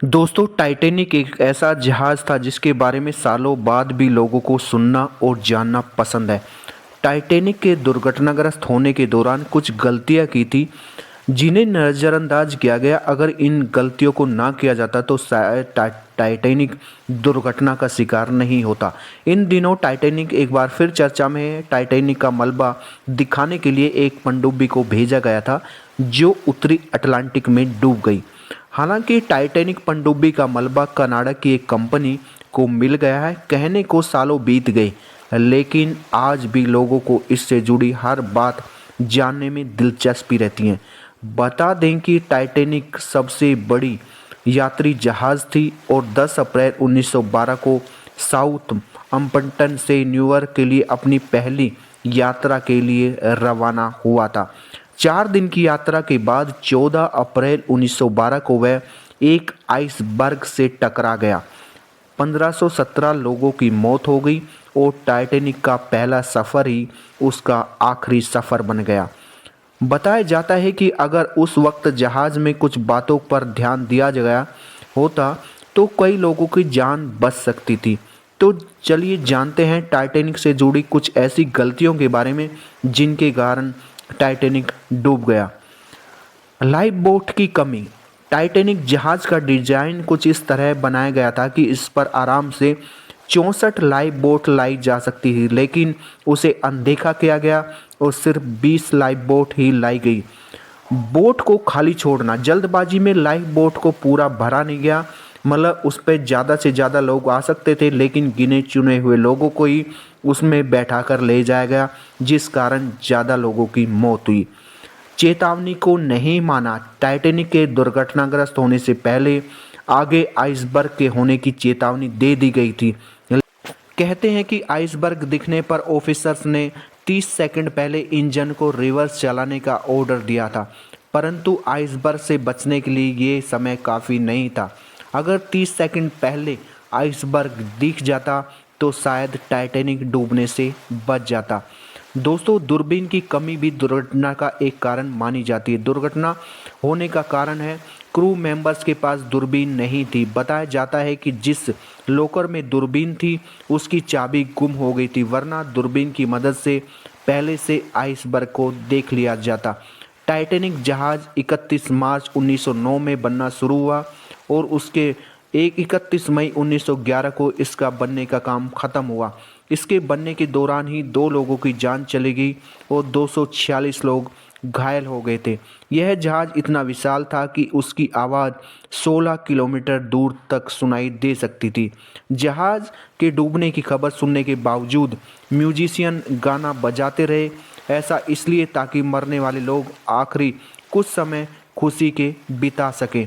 दोस्तों, टाइटैनिक एक ऐसा जहाज़ था जिसके बारे में सालों बाद भी लोगों को सुनना और जानना पसंद है। टाइटैनिक के दुर्घटनाग्रस्त होने के दौरान कुछ गलतियां की थी जिन्हें नज़रअंदाज किया गया। अगर इन गलतियों को ना किया जाता तो शायद टाइटैनिक दुर्घटना का शिकार नहीं होता। इन दिनों टाइटैनिक एक बार फिर चर्चा में है। टाइटैनिक का मलबा दिखाने के लिए एक पनडुब्बी को भेजा गया था जो उत्तरी अटलांटिक में डूब गई। हालांकि टाइटैनिक पनडुब्बी का मलबा कनाडा की एक कंपनी को मिल गया है। कहने को सालों बीत गए, लेकिन आज भी लोगों को इससे जुड़ी हर बात जानने में दिलचस्पी रहती है। बता दें कि टाइटैनिक सबसे बड़ी यात्री जहाज़ थी और 10 अप्रैल 1912 को साउथ अम्पटन से न्यूयॉर्क के लिए अपनी पहली यात्रा के लिए रवाना हुआ था। 4 दिन की यात्रा के बाद 14 अप्रैल 1912 को वह एक आइसबर्ग से टकरा गया। 1517 लोगों की मौत हो गई और टाइटैनिक का पहला सफ़र ही उसका आखिरी सफ़र बन गया। बताया जाता है कि अगर उस वक्त जहाज़ में कुछ बातों पर ध्यान दिया गया होता तो कई लोगों की जान बच सकती थी। तो चलिए जानते हैं टाइटैनिक से जुड़ी कुछ ऐसी गलतियों के बारे में जिनके कारण टाइटैनिक डूब गया। लाइफ बोट की कमी। टाइटैनिक जहाज़ का डिजाइन कुछ इस तरह बनाया गया था कि इस पर आराम से 64 लाइफ बोट लाई जा सकती थी, लेकिन उसे अनदेखा किया गया और सिर्फ 20 लाइफ बोट ही लाई गई। बोट को खाली छोड़ना। जल्दबाजी में लाइफ बोट को पूरा भरा नहीं गया। मतलब उस पर ज़्यादा से ज़्यादा लोग आ सकते थे, लेकिन गिने चुने हुए लोगों को ही उसमें बैठाकर ले जाया गया, जिस कारण ज़्यादा लोगों की मौत हुई। चेतावनी को नहीं माना। टाइटैनिक के दुर्घटनाग्रस्त होने से पहले आगे आइसबर्ग के होने की चेतावनी दे दी गई थी। कहते हैं कि आइसबर्ग दिखने पर ऑफिसर्स ने 30 सेकंड पहले इंजन को रिवर्स चलाने का ऑर्डर दिया था, परंतु आइसबर्ग से बचने के लिए ये समय काफ़ी नहीं था। अगर 30 सेकंड पहले आइसबर्ग दिख जाता तो शायद टाइटैनिक डूबने से बच जाता। दोस्तों, दूरबीन की कमी भी दुर्घटना का एक कारण मानी जाती है। दुर्घटना होने का कारण है क्रू मेंबर्स के पास दूरबीन नहीं थी। बताया जाता है कि जिस लॉकर में दूरबीन थी उसकी चाबी गुम हो गई थी, वरना दूरबीन की मदद से पहले से आइसबर्ग को देख लिया जाता। टाइटैनिक जहाज़ 31 मार्च 1909 में बनना शुरू हुआ और उसके 31 मई 1911 को इसका बनने का काम ख़त्म हुआ। इसके बनने के दौरान ही 2 लोगों की जान चली गई और 246 लोग घायल हो गए थे। यह जहाज़ इतना विशाल था कि उसकी आवाज़ 16 किलोमीटर दूर तक सुनाई दे सकती थी। जहाज़ के डूबने की खबर सुनने के बावजूद म्यूजिशियन गाना बजाते रहे। ऐसा इसलिए ताकि मरने वाले लोग आखिरी कुछ समय खुशी के बिता सकें।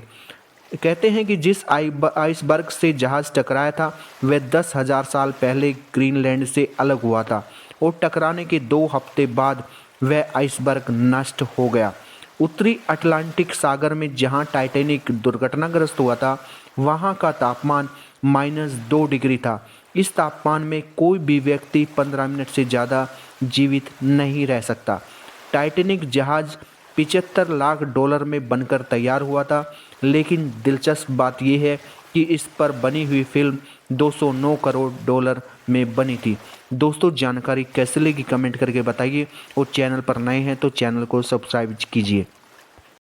कहते हैं कि जिस आइसबर्ग से जहाज़ टकराया था वह 10,000 साल पहले ग्रीनलैंड से अलग हुआ था और टकराने के 2 हफ्ते बाद वह आइसबर्ग नष्ट हो गया। उत्तरी अटलांटिक सागर में जहां टाइटैनिक दुर्घटनाग्रस्त हुआ था वहां का तापमान -2 डिग्री था। इस तापमान में कोई भी व्यक्ति 15 मिनट से ज़्यादा जीवित नहीं रह सकता। टाइटैनिक जहाज़ $75 लाख में बनकर तैयार हुआ था, लेकिन दिलचस्प बात यह है कि इस पर बनी हुई फिल्म $209 करोड़ में बनी थी। दोस्तों, जानकारी कैसे लगी कमेंट करके बताइए और चैनल पर नए हैं तो चैनल को सब्सक्राइब कीजिए।